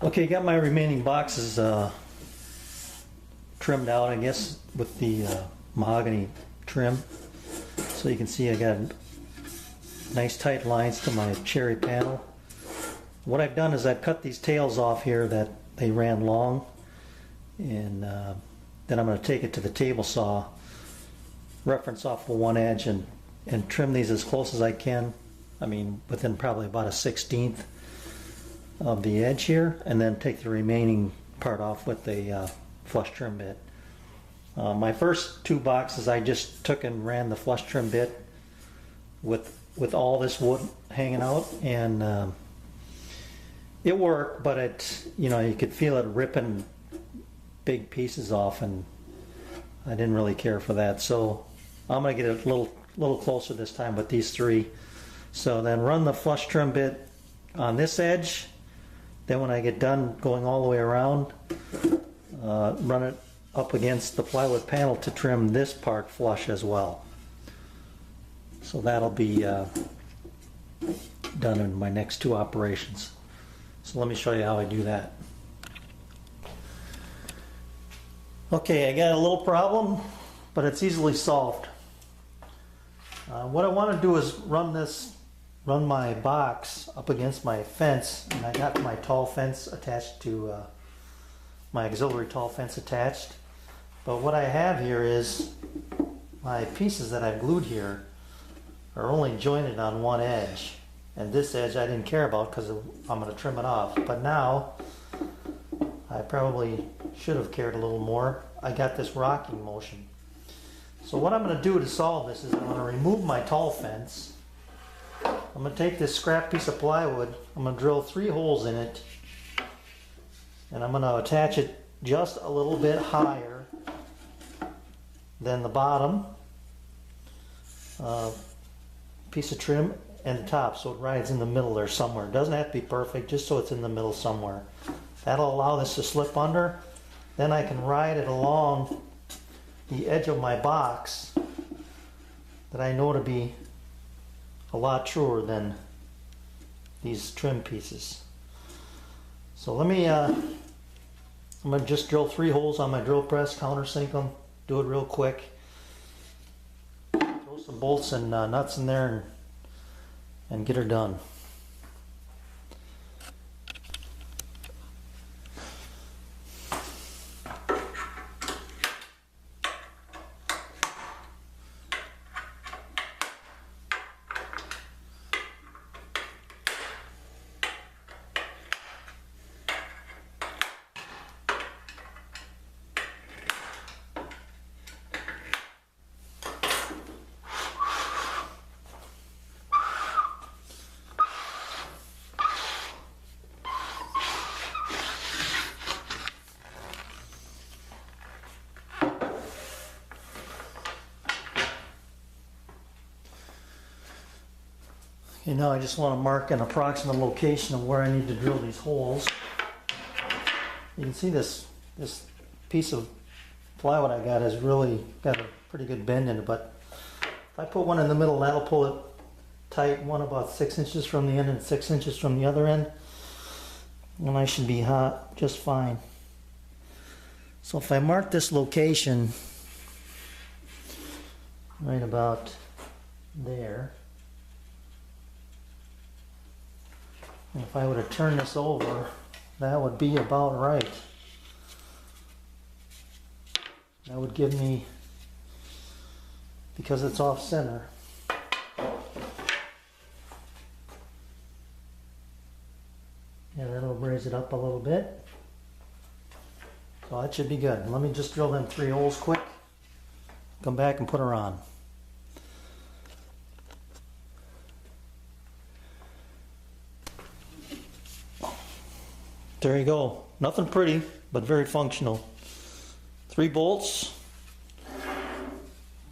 Okay, got my remaining boxes trimmed out, I guess, with the mahogany trim. So you can see I got nice tight lines to my cherry panel. What I've done is I've cut these tails off here that they ran long, and then I'm going to take it to the table saw, reference off of one edge, and trim these as close as I can. I mean, within probably about a 1/16 of the edge here, and then take the remaining part off with a flush trim bit. My first two boxes I just took and ran the flush trim bit with all this wood hanging out, and it worked, but it, you could feel it ripping big pieces off, and I didn't really care for that. So I'm gonna get it a little closer this time with these three. So then run the flush trim bit on this edge. Then when I get done going all the way around, run it up against the plywood panel to trim this part flush as well. So that'll be done in my next two operations. So let me show you how I do that. Okay, I got a little problem, but it's easily solved. What I want to do is run my box up against my fence, and I got my tall fence attached to my auxiliary tall fence attached. But what I have here is my pieces that I've glued here are only jointed on one edge, and this edge I didn't care about because I'm going to trim it off. But now I probably should have cared a little more. I got this rocking motion. So what I'm going to do to solve this is I'm going to remove my tall fence. I'm going to take this scrap piece of plywood, I'm going to drill 3 holes in it, and I'm going to attach it just a little bit higher than the bottom piece of trim and the top, so it rides in the middle there somewhere. It doesn't have to be perfect, just so it's in the middle somewhere. That'll allow this to slip under. Then I can ride it along the edge of my box that I know to be a lot truer than these trim pieces. So let me, I'm going to just drill 3 holes on my drill press, countersink them, do it real quick. Throw some bolts and nuts in there and get her done. Okay, now I just want to mark an approximate location of where I need to drill these holes. You can see this piece of plywood I got has really got a pretty good bend in it, but if I put one in the middle, that'll pull it tight, one about 6 inches from the end and 6 inches from the other end, and I should be hot just fine. So if I mark this location right about there, and if I were to turn this over, that would be about right. That would give me, because it's off center, yeah, that'll raise it up a little bit. So that should be good. Let me just drill them 3 holes quick, come back and put her on. There you go. Nothing pretty, but very functional. 3 bolts,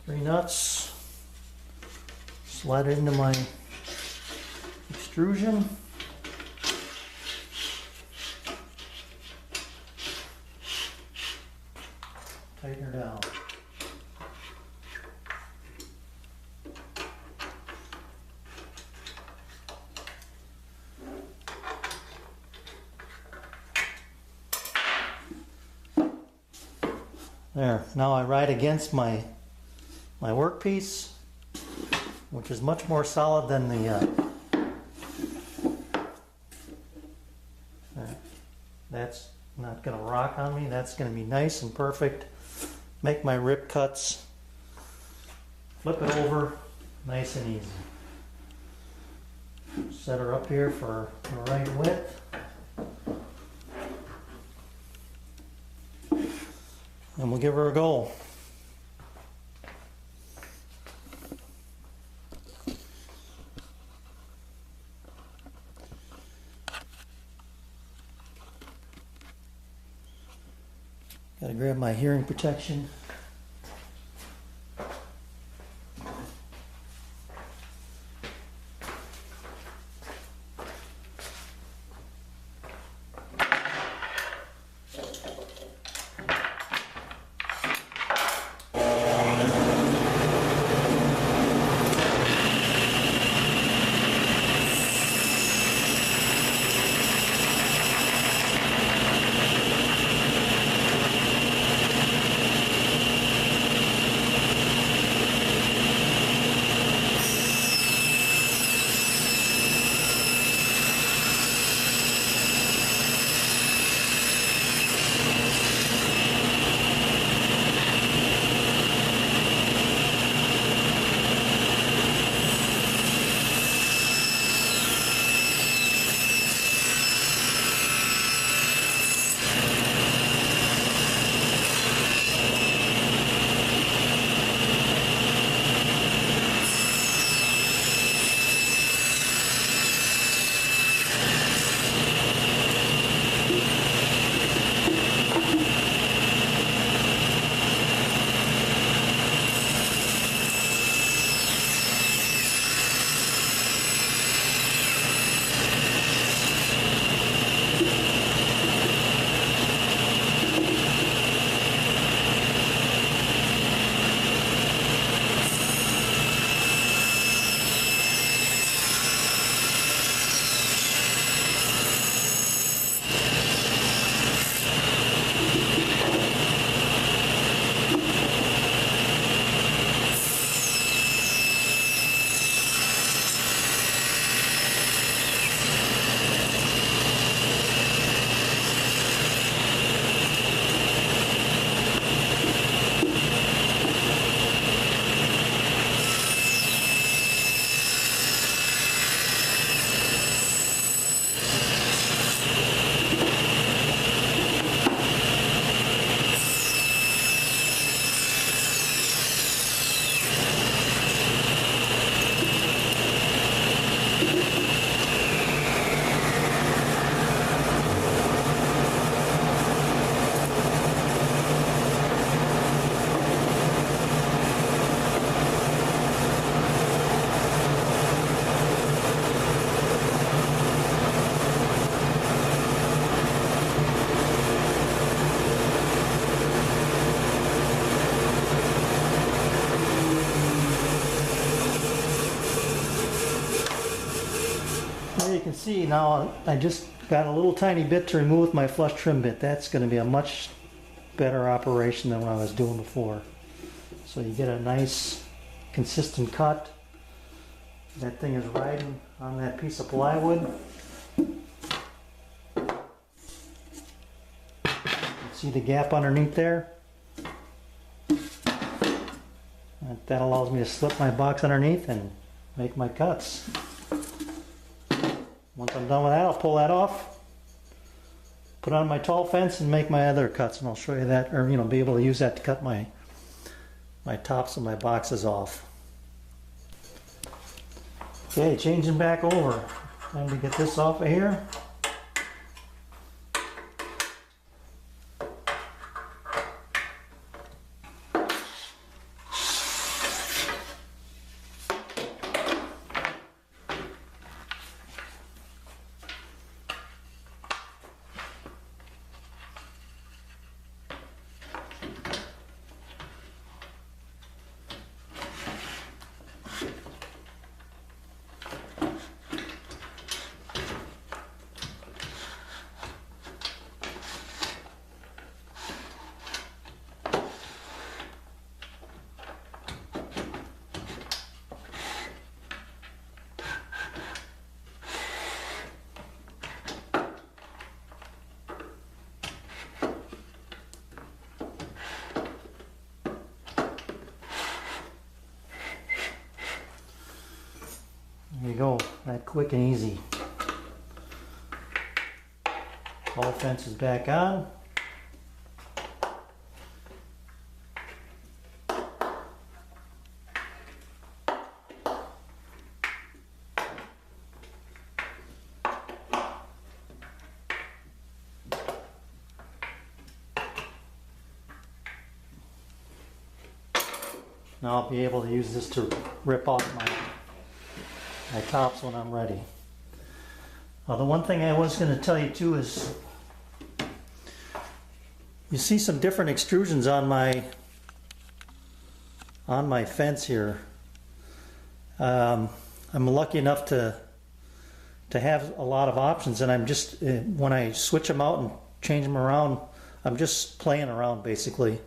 3 nuts, slide it into my extrusion. Tighten her down. There, now I ride against my workpiece, which is much more solid than the, that's not going to rock on me. That's going to be nice and perfect. Make my rip cuts, flip it over, nice and easy. Set her up here for the right width. And we'll give her a go. Gotta grab my hearing protection. You can see now I just got a little tiny bit to remove with my flush trim bit. That's going to be a much better operation than what I was doing before. So you get a nice consistent cut. That thing is riding on that piece of plywood. See the gap underneath there? That allows me to slip my box underneath and make my cuts. Once I'm done with that, I'll pull that off, put on my tall fence and make my other cuts, and I'll show you that, or be able to use that to cut my tops of my boxes off. Okay, changing back over. Time to get this off of here. quick and easy. All fences back on. Now I'll be able to use this to rip off my tops when I'm ready. The one thing I was going to tell you too is you see some different extrusions on my fence here. I'm lucky enough to have a lot of options, and I'm just when I switch them out and change them around, I'm just playing around basically.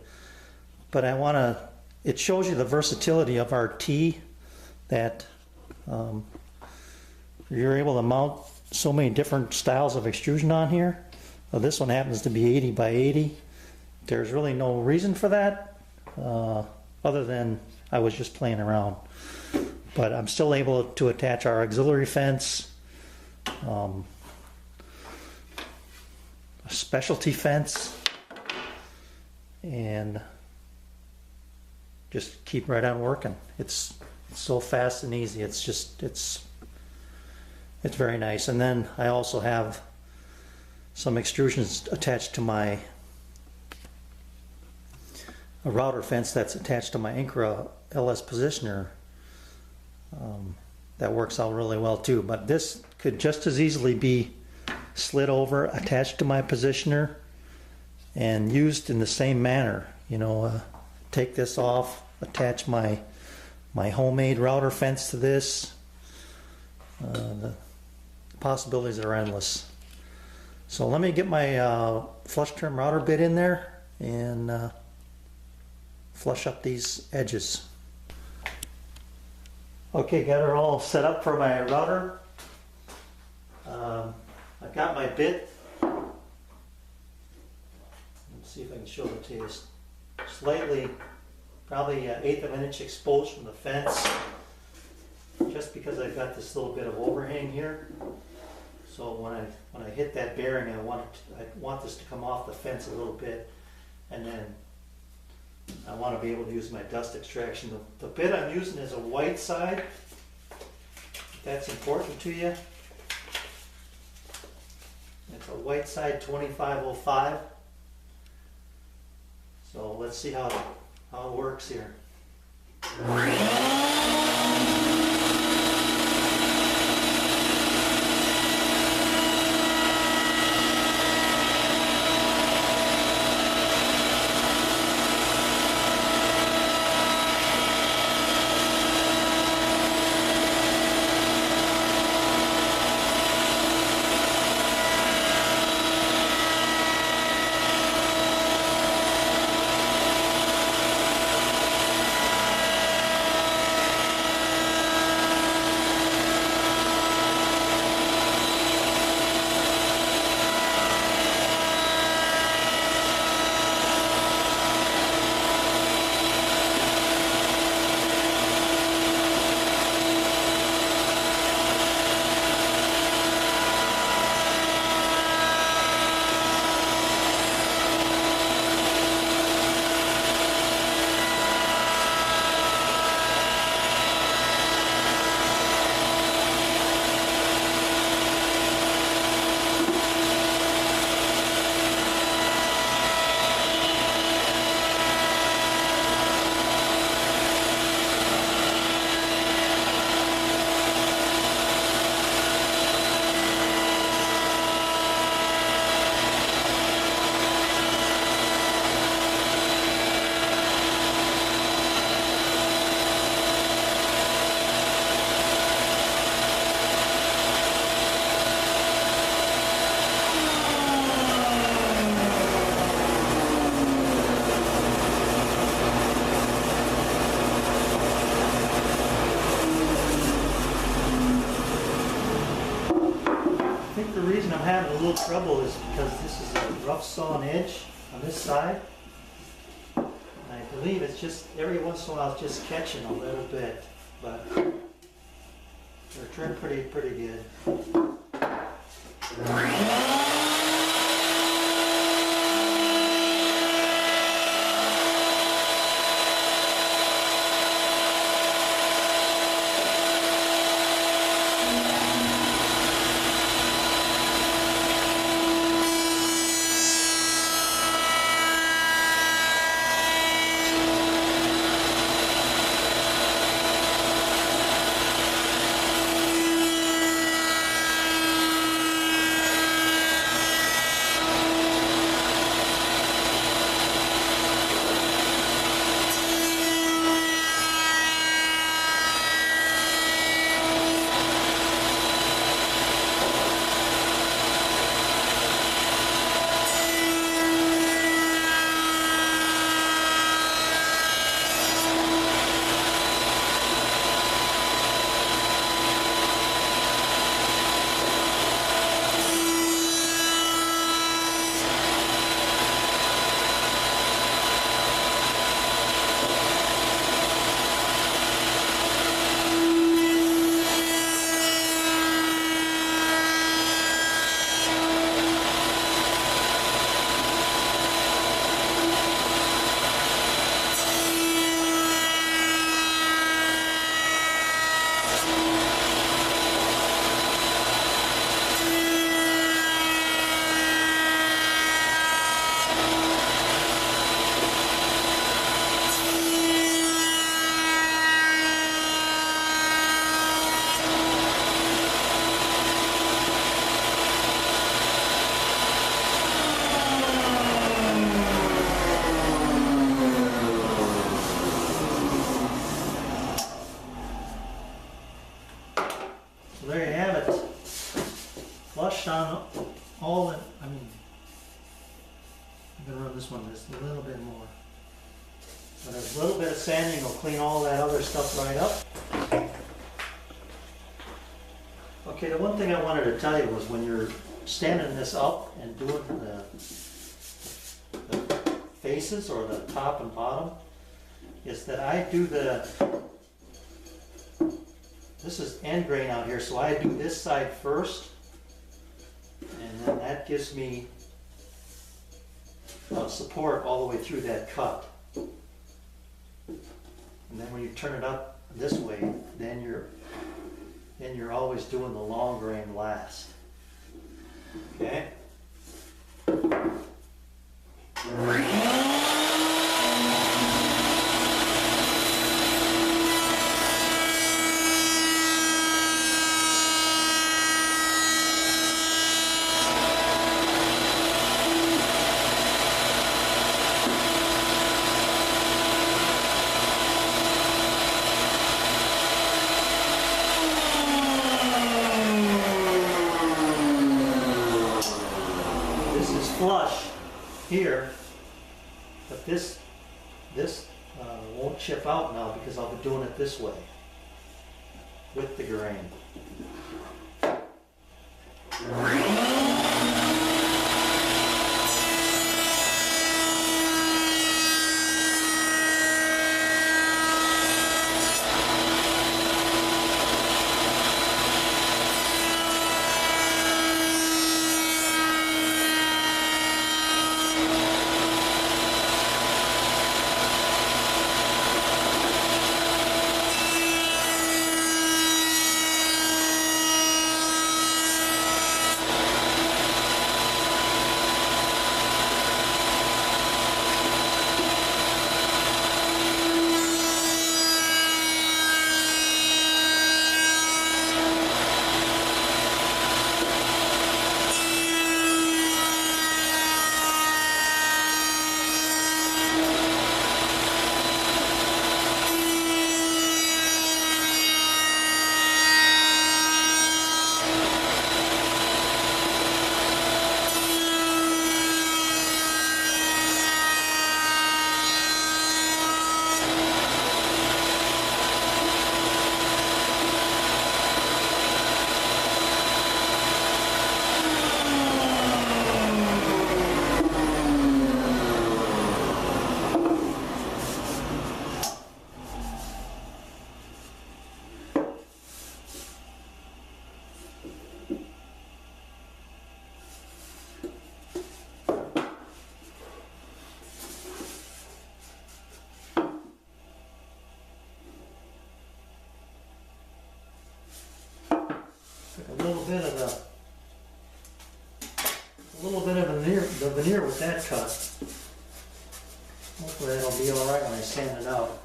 But I want to. It shows you the versatility of our T, that you're able to mount so many different styles of extrusion on here. This one happens to be 80 by 80. There's really no reason for that, other than I was just playing around. But I'm still able to attach our auxiliary fence, a specialty fence, and just keep right on working. It's so fast and easy. It's very nice. And then I also have some extrusions attached to a router fence that's attached to my Incra LS positioner. That works out really well too. But this could just as easily be slid over, attached to my positioner, and used in the same manner. You know, take this off, attach my homemade router fence to this. The possibilities are endless. So let me get my flush trim router bit in there and flush up these edges. Okay, got her all set up for my router. I've got my bit. Let's see if I can show it to you. Slightly, probably 1/8 of an inch exposed from the fence, just because I've got this little bit of overhang here. So when I hit that bearing, I want this to come off the fence a little bit, and then I want to be able to use my dust extraction. The bit I'm using is a white side. If that's important to you. It's a white side 2505. So let's see how it works here. I think the reason I'm having a little trouble is because this is a rough sawn edge on this side. And I believe it's just every once in a while it's just catching a little bit, but They're trimmed pretty good. So there you have it. Flushed on all the, I'm gonna run this one just a little bit more. But a little bit of sanding will clean all that other stuff right up. Okay, the one thing I wanted to tell you was when you're standing this up and doing the faces or the top and bottom, is that I do this is end grain out here, so I do this side first, and then that gives me support all the way through that cut. And then when you turn it up this way, then you're always doing the long grain last. Okay? Flush here, but this won't chip out now because I'll be doing it this way with the grain. the veneer with that cut, hopefully that'll be alright when I sand it out.